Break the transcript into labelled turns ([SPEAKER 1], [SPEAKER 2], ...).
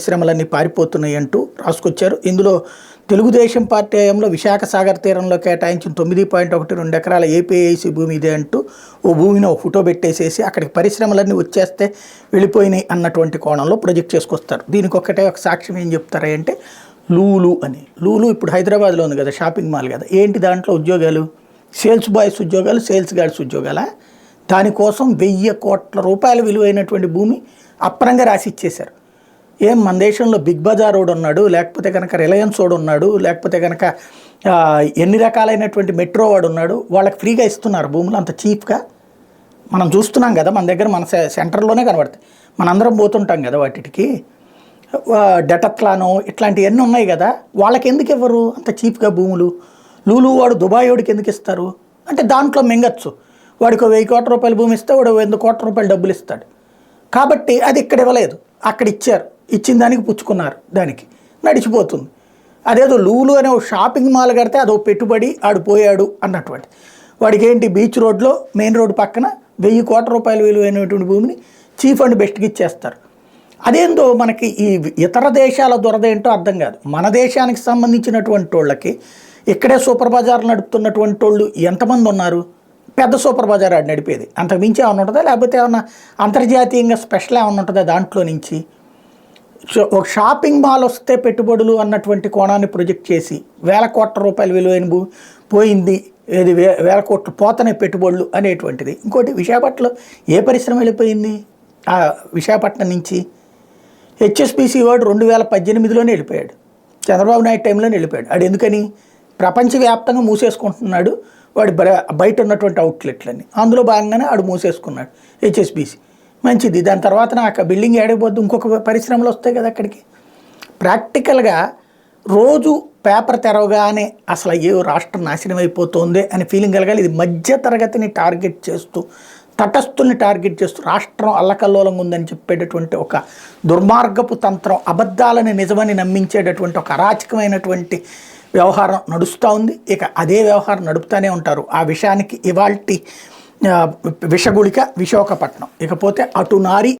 [SPEAKER 1] పరిశ్రమలన్నీ పారిపోతున్నాయి అంటూ రాసుకొచ్చారు. ఇందులో తెలుగుదేశం పార్టీ హయాంలో విశాఖ సాగర్ తీరంలో కేటాయించిన 9.12 ఎకరాల ఏపీఐసి భూమి ఇదే అంటూ ఓ భూమిని ఓ ఫోటో పెట్టేసేసి అక్కడికి పరిశ్రమలన్నీ వచ్చేస్తే వెళ్ళిపోయినాయి అన్నటువంటి కోణంలో ప్రొజెక్ట్ చేసుకొస్తారు. దీనికి ఒక్కటే ఒక సాక్ష్యం ఏం చెప్తారంటే లూలు అని. లూలు ఇప్పుడు హైదరాబాద్లో ఉంది కదా, షాపింగ్ మాల్ కదా. ఏంటి దాంట్లో ఉద్యోగాలు? సేల్స్ బాయ్స్ ఉద్యోగాలు, సేల్స్ గార్డ్స్ ఉద్యోగాల. దానికోసం 1000 కోట్ల రూపాయల విలువైనటువంటి భూమి అప్పనంగా రాసి ఇచ్చేశారు. ఏం మన దేశంలో బిగ్ బజార్ రోడ్ ఉన్నాడు, లేకపోతే కనుక రిలయన్స్ రోడ్ ఉన్నాడు, లేకపోతే కనుక ఎన్ని రకాలైనటువంటి మెట్రో వాడు ఉన్నాడు, వాళ్ళకి ఫ్రీగా ఇస్తున్నారు భూములు అంత చీప్గా. మనం చూస్తున్నాం కదా, మన దగ్గర మన సెంటర్లోనే కనబడతాయి. మనందరం పోతుంటాం కదా వాటికి. డెటత్లానో ఇట్లాంటివన్నీ ఉన్నాయి కదా, వాళ్ళకి ఎందుకు ఇవ్వరు అంత చీప్గా భూములు? లూలు వాడు దుబాయ్ వాడికి ఎందుకు ఇస్తారు అంటే దాంట్లో మింగచ్చు. వాడికి 1000 కోట్ల రూపాయల భూమి ఇస్తే వాడు 100 కోట్ల రూపాయలు డబ్బులు ఇస్తాడు. కాబట్టి అది ఇక్కడ ఇవ్వలేదు, అక్కడ ఇచ్చారు. ఇచ్చిన దానికి పుచ్చుకున్నారు, దానికి నడిచిపోతుంది. అదేదో లూలు అనే ఒక షాపింగ్ మాల్ కడితే అదో పెట్టుబడి, ఆడు పోయాడు అన్నటువంటి వాడికి ఏంటి, బీచ్ రోడ్లో మెయిన్ రోడ్డు పక్కన 1000 కోట్ల రూపాయల విలువైనటువంటి భూమిని చీఫ్ అండ్ బెస్ట్కి ఇచ్చేస్తారు. అదేందో మనకి ఈ ఇతర దేశాల దొరదేంటో అర్థం కాదు. మన దేశానికి సంబంధించినటువంటి వాళ్ళకి ఇక్కడే సూపర్ బజార్ నడుపుతున్నటువంటి వాళ్ళు ఎంతమంది ఉన్నారు? పెద్ద సూపర్ బజార్ ఆడు నడిపేది. అంతకు మించి ఏమన్నా ఉంటుందా? లేకపోతే ఏమన్నా అంతర్జాతీయంగా స్పెషల్ ఏమన్నా ఉంటుందా దాంట్లో నుంచి? ఒక షాపింగ్ మాల్ వస్తే పెట్టుబడులు అన్నటువంటి కోణాన్ని ప్రొజెక్ట్ చేసి 1000 కోట్ల రూపాయల విలువైన పోయింది, ఏది 1000 కోట్లు పోతనే పెట్టుబడులు అనేటువంటిది. ఇంకోటి, విశాఖపట్నంలో ఏ పరిశ్రమ వెళ్ళిపోయింది? ఆ విశాఖపట్నం నుంచి హెచ్ఎస్బీసీ వాడు 2018లోనే వెళ్ళిపోయాడు. చంద్రబాబు నాయుడు టైంలోనే వెళ్ళిపోయాడు. ఆడు ఎందుకని? ప్రపంచవ్యాప్తంగా మూసేసుకుంటున్నాడు వాడు బయట ఉన్నటువంటి అవుట్లెట్లన్నీ. అందులో భాగంగానే ఆడు మూసేసుకున్నాడు హెచ్ఎస్బీసీ. మంచిది. దాని తర్వాత నాకు బిల్డింగ్ ఏడైపోద్దు, ఇంకొక పరిశ్రమలు వస్తాయి కదా అక్కడికి. ప్రాక్టికల్గా రోజు పేపర్ తెరవగానే అసలు ఏ రాష్ట్రం నాశనం అయిపోతుంది అనే ఫీలింగ్ కలగాలి. ఇది మధ్య తరగతిని టార్గెట్ చేస్తూ, తటస్థుల్ని టార్గెట్ చేస్తూ రాష్ట్రం అల్లకల్లోలంగా ఉందని చెప్పేటటువంటి ఒక దుర్మార్గపు తంత్రం, అబద్ధాలని నిజమని నమ్మించేటటువంటి ఒక అరాచకమైనటువంటి వ్యవహారం నడుస్తూ ఉంది. ఇక అదే వ్యవహారం నడుపుతూనే ఉంటారు. ఆ విషయానికి ఇవాల్టి విషగుళిక విశాఖపట్నం. ఇకపోతే అటు నారి